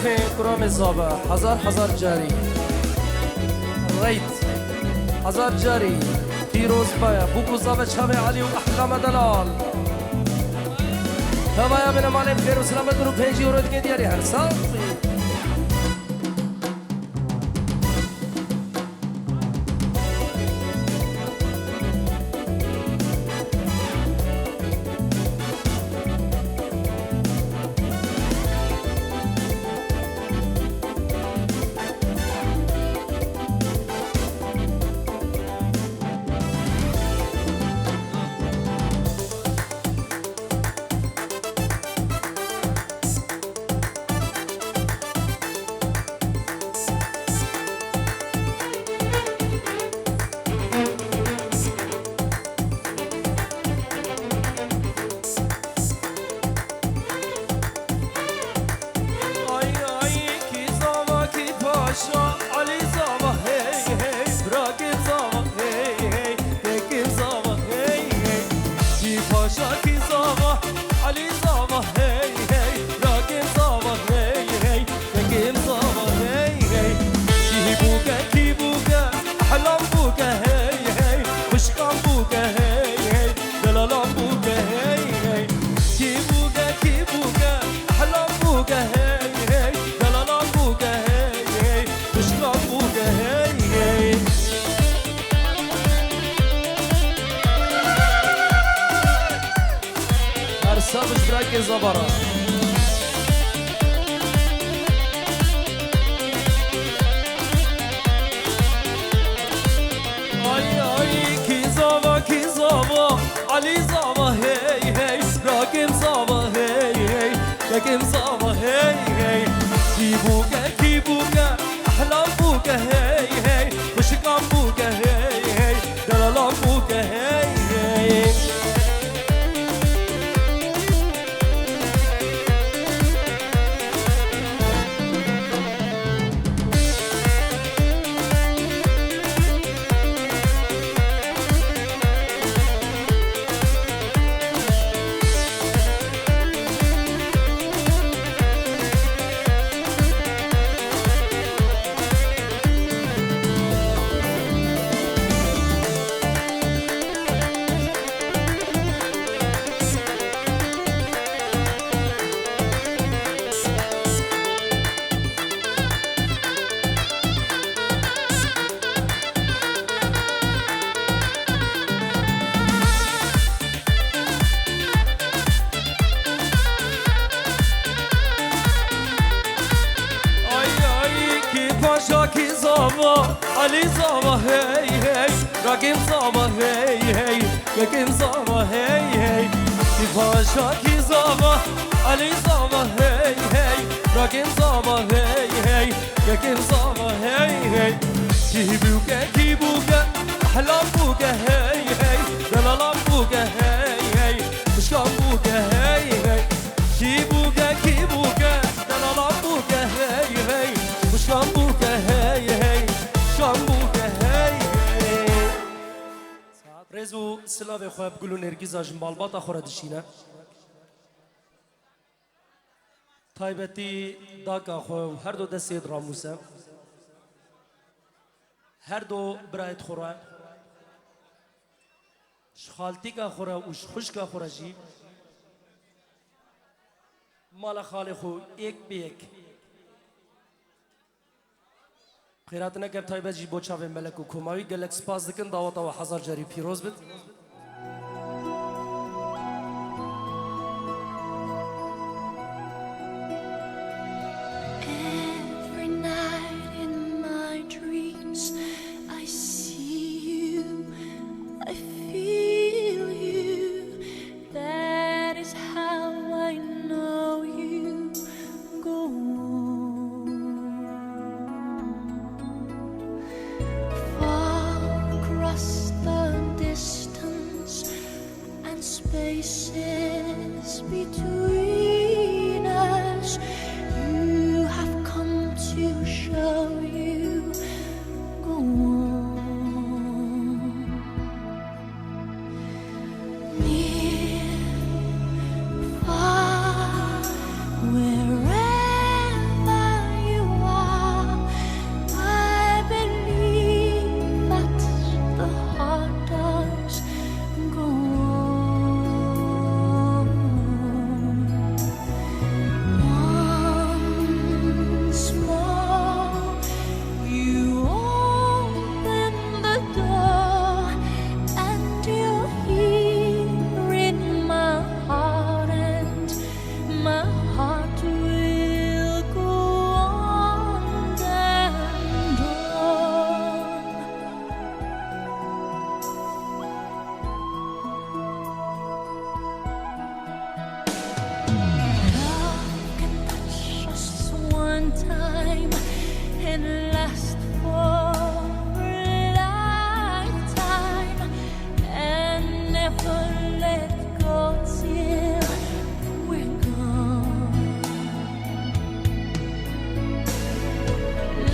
شرفه کرام زابه هزار جاری ریت هزار جاری پیروز بایا بوکو زابه چاوه علی و احلام دلال هوایا من مالیم خیر و سلامت رو 5 یورو دیگه دیاری هر سال سابش براك زبرة ay ki zava Ali zava hey hey Rakim zava hey hey Rakim zava hey hey ki buka ahlam buka hey hey Muşkam buka hey hey Dalalam buka hey hey Ki zava, Ali zava, hey hey, Rakim zava, hey hey, Rakim zava, hey hey. Ki pasha ki zava, Ali zava, hey hey, Rakim zava, hey hey, Rakim zava, hey hey. Ki buka, ahlam buka, hey hey, dalalam buka, hey hey, muşkam buka, hey hey. Ki buka, dalalam buka, hey hey, muşkam buka, hey hey, muşkam buka, hey hey. رزو سلاوی خواب گلو نرگیزا جنبالباتا خورا دشینه تایبتی داکا خواه هر دو دستی دراموسه هر دو برایت خورا شخالتی کا خورا و خوش کا خورا جی مال خالی خو ایک بی ایک خیرات نکر تایبت جی بوچاوی ملک و کماوی گلک سپاس دکن دعوتا و هزار جاری پیروز بید Every night in my dreams I see you, I feel you. That is how I know you go on. Far across the distance time and last for a lifetime and never let go till we're gone.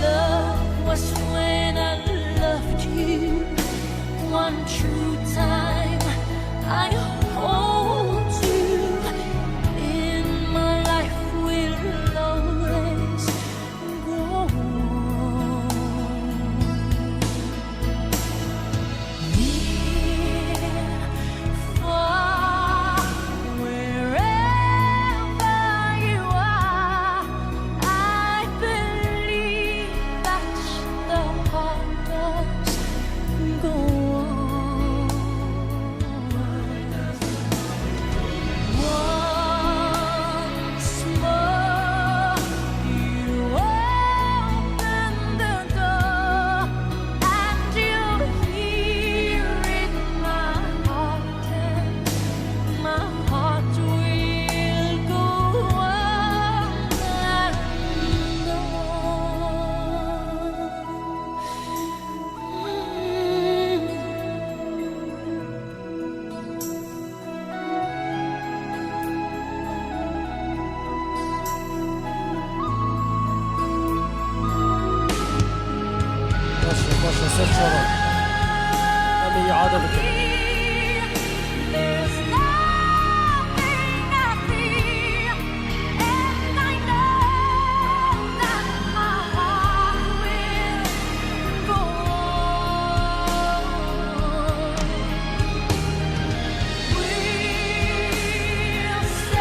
Love was when I loved you one true time. I hold you in my life will always go on. Near, far, wherever you are, I believe that the heart does go on. Once more, you open the door, and you'll hear it, my heart, and my heart will go on and باشا سير شرف أمي عادة بكم There's nothing I fear, and I know that my heart will go on. We'll say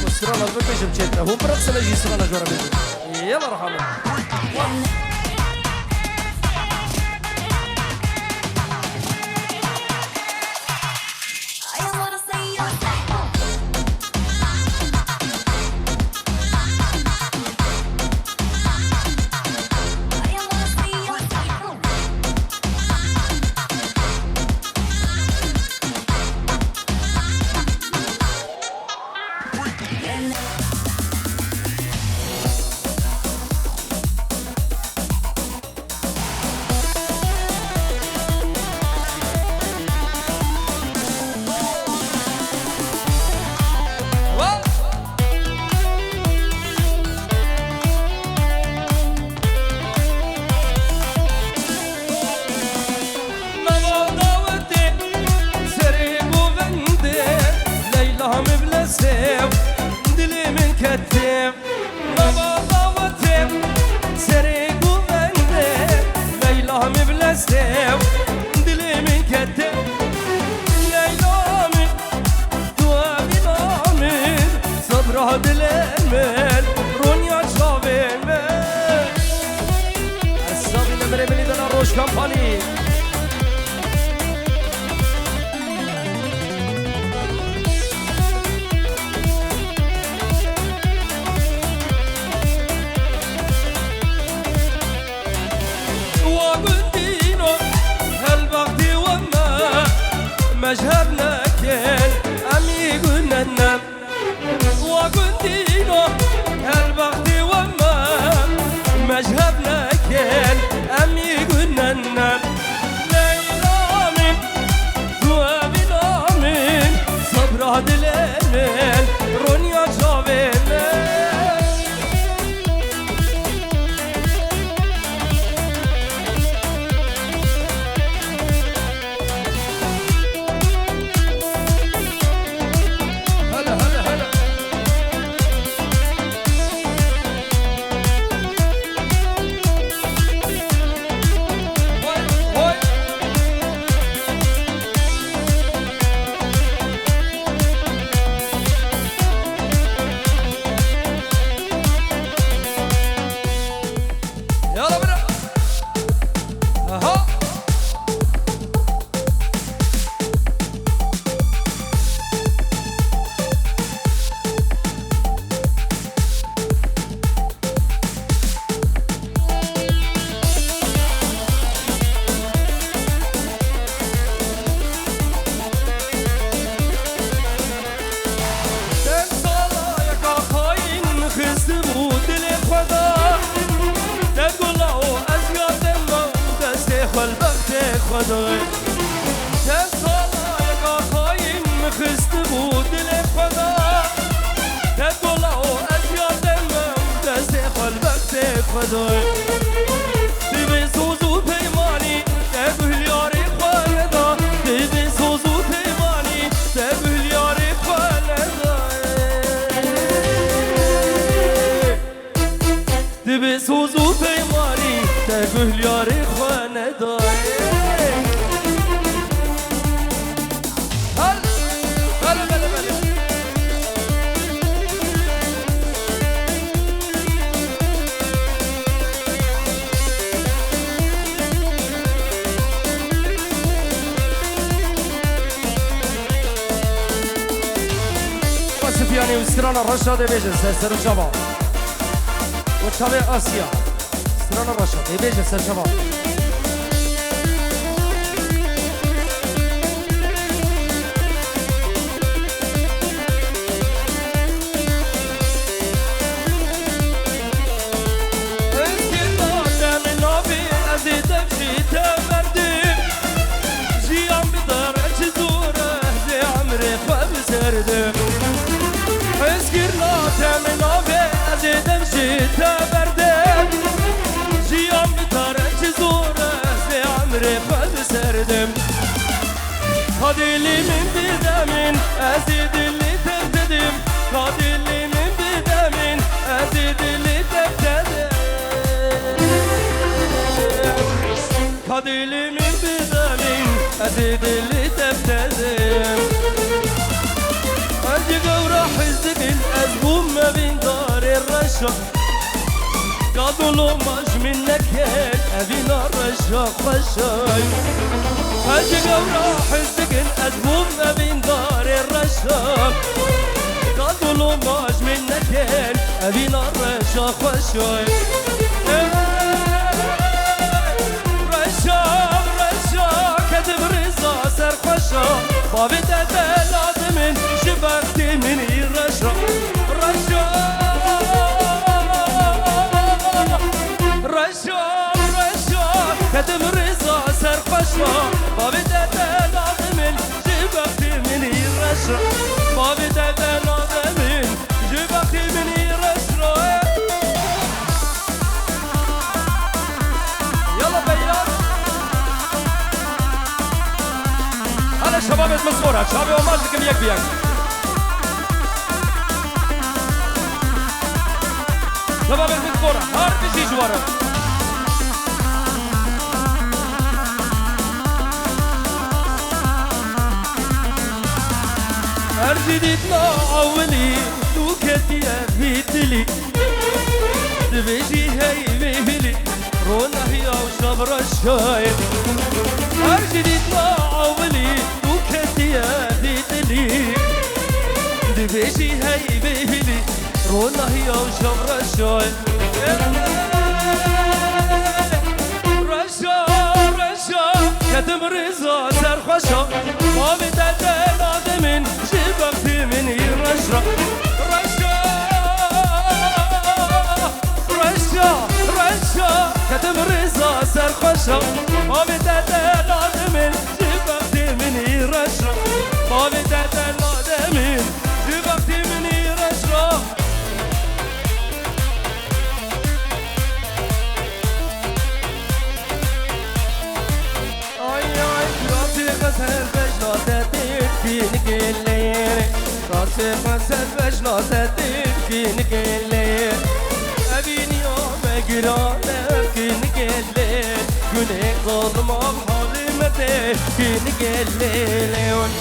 السرانة البكة جبتنا هو برقص نجي سرانة جورا بيجي يلا رحمة I wanna say your I wanna see your دلي من كتم بابا ضوتم سريق وبندم ليلى مبلسم دلي من كتم ليلى من توابي نامن صبرها دلمن رونيا شابن السابي نمري بني دنا روش كامباني مجهبنا كان أمي قلنا ننام وقندينو هالبغد وما مجهبنا كان أمي قلنا ننام ليلى من توابنا من صبرها دلالين رونيا جابين دای دیوی سوزو پیمانی دبل یاری خالدا دیوی سوزو پیمانی دبل یاری خالدا دیوی سوزو پیمانی دبل یاری خالدا يعني وسترانا الرشاد يبيجي سر الشباب وشباب آسيا سترانا الرشاد يبيجي سر الشباب تبردم جيام بتارك زوره في عمري قد سردم هادي اللي من بدمين أزيد اللي تبتدم هادي اللي من بدمين أزيد اللي تبتدم هادي اللي من بدمين أزيد اللي تبتدم أجي قورا حزق الأزبوم ما بين دار الرشا قادلو ماش منك هيك أبينا الرشاق رشاي أجي قورا حزق الأزبوم ما بين دار الرشاق قادلو ماش منك هيك أبينا الرشاق رشاي رشاق رشاق كتب رزا سرخشا بابي تبلاد من شبكتي من الرشاق رشاق كتب رزا سرخشا بابي تبلاد من شبكتي من الرشاق بابي تبلاد من شبكتي من الرشاق يلا بيان هلا شباب مسمورة شباب وماجدكم يك بيك شباب مسمورة هار بيجي جوارا أرجدتنا أولي دوكتي أفيتلي دبيجي هاي بيهلي رونا هي وشبر الشايب أرجدتنا أولي دوكتي أفيتلي دبيجي هاي بيهلي رونا هي وشبر الشايب رشا رشا كتم رزا سرخشا ما بتدل آدمين شبكتي من الرشا رشا رشا رشا كتم رزا سرخشا ما بتدل آدمين شبكتي من الرشا ما بتدل آدمين شبكتي من الرشا فينك الليل أبيني يوم قرانك فينك الليل كونك ظلمة بحظمتي فينك الليل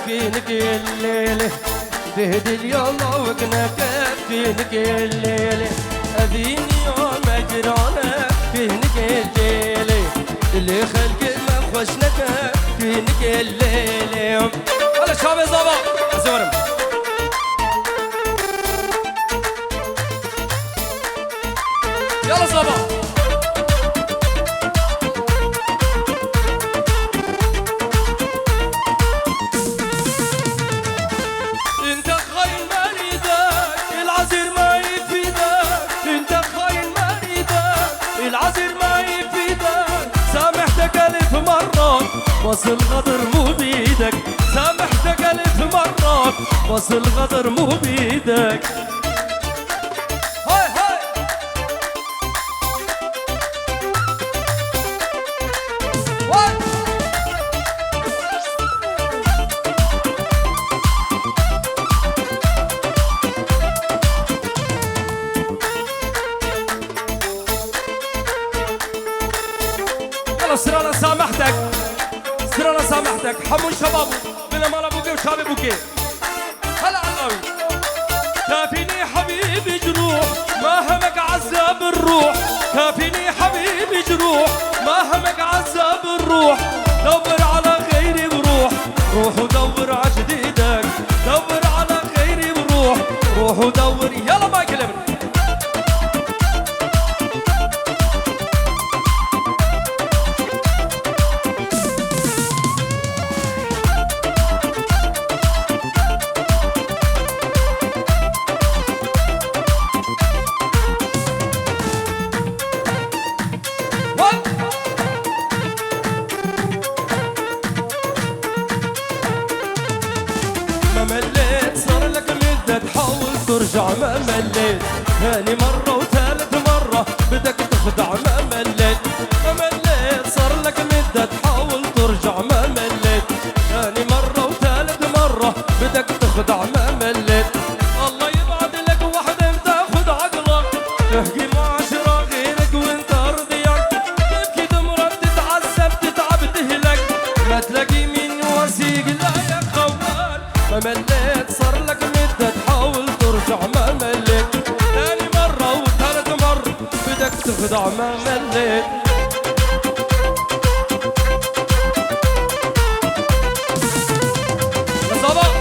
فينك الليل بهدي اليوم وقناك فينك الليل أبيني يوم أجرانك فينك الليل اللي خلق ما خوشنك فينك الليل هلا شباب يا زابا أزورم يلا زابا انت خاين مريدك بس الغدر مو بيدك، سامحتك 1000 مرة بس الغدر مو بيدك. هاي هاي واي يلا سر انا سامحتك، سر انا سامحتك. حمو شبابه بلا مال ابوكي وشاب ابوكي. هلا علاوي كافيني حبيبي جروح ما همك عذاب الروح، كافيني حبيبي جروح ما همك عذاب الروح. دور على غيري بروح، روح ودور على جديدك، دور على غيري بروح، روح ودور. يلا ما كلمني مليت، صار لك مدة تحاول ترجع ما مليت، ثاني مرة وثالث مرة بدك تخدع ما مليت. ما مليت، صار لك مدة تحاول ترجع ما مليت، ثاني مرة وثالث مرة بدك تخدع ما مليت. الله يبعد لك وحدة بتاخد عقلك، تحكي مع 10 غيرك وانت رضيان، تبكي تمرض تتعذب تتعب تهلك، ما تلاقي مين يواسيك لا يا خوان. ما مليت، صار لك مدة تحاول ترجع ما مليت، ثاني مرة وثالث مرة بدك تخدع ما مليت. يا صباح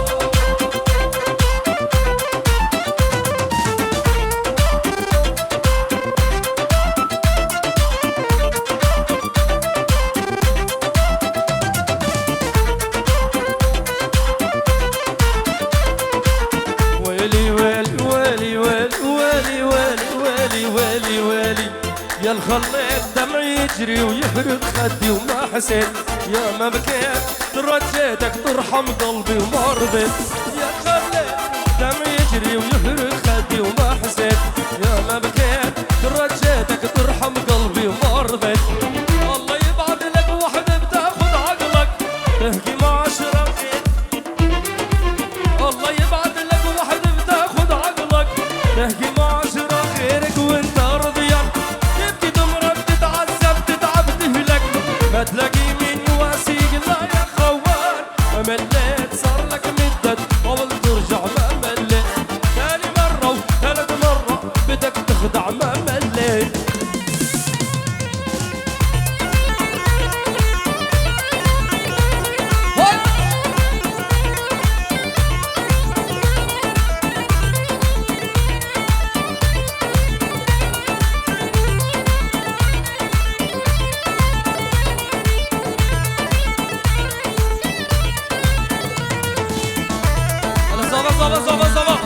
يا الخليت دمع يجري ويحرق خدي وما حسيت، يا ما بكيت ترجيتك ترحم قلبي وما رضيت. يا الخليت دمع يجري ويحرق خدي وما حسيت، يا ما بكيت ترجيتك ترحم قلبي وما رضيت. الله يبعد لك وحدة بتاخد عقلك، تحكي مع 10 غير. الله يبعد لك وحدة بتاخد عقلك، تحكي مع 10 غيرك وانت رضيان، تبكي تمرض تتعذب تتعب تهلك، ما تلاقي مين يواسيك لا يا خوان. ما مليت، صار لك مدة تحاول ترجع ما مليت، ثاني مرة وثالث مرة بدك تخدع ما مليت. Zava zava zava.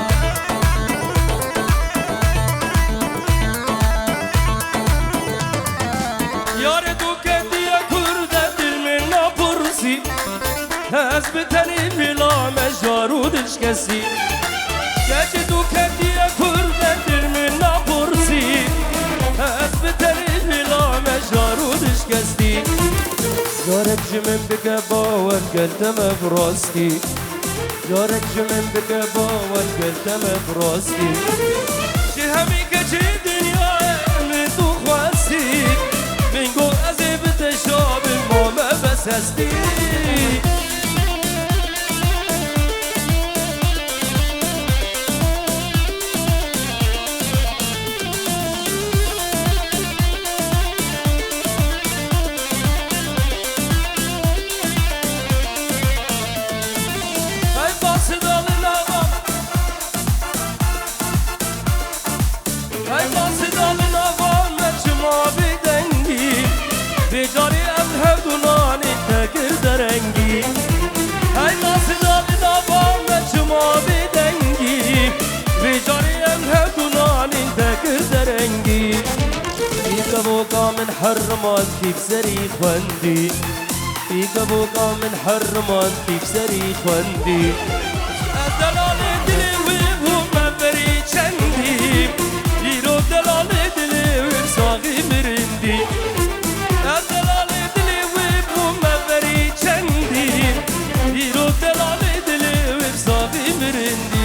Yare tu che dia kurda dil min napursi, hasbetani bila mejarud ishkasi. Yaje tu che dia kurda dil min napursi, hasbetani bila mejarud ishkasi. Yarek jimin bikaba والقلب براسي، جارك جمن بكبا والقلتم براسي، شهمي كجي دنيا من تو خواسي، من قو أزيب تشاب الماما بس هستي. Bejari em hevdunani tekir derengi, hey nasıl davam çuma bidengi. Bejari em hevdunani tekir derengi, İkabo kamen harmat kif zeri khandi, فيك بوقا من حرمان فيك سري خواندي دلال دلي وهم بري چندي يرو دلال دلي وصاغي مرندي دلال دلي وهم بري چندي يرو دلال دلي وصاغي مرندي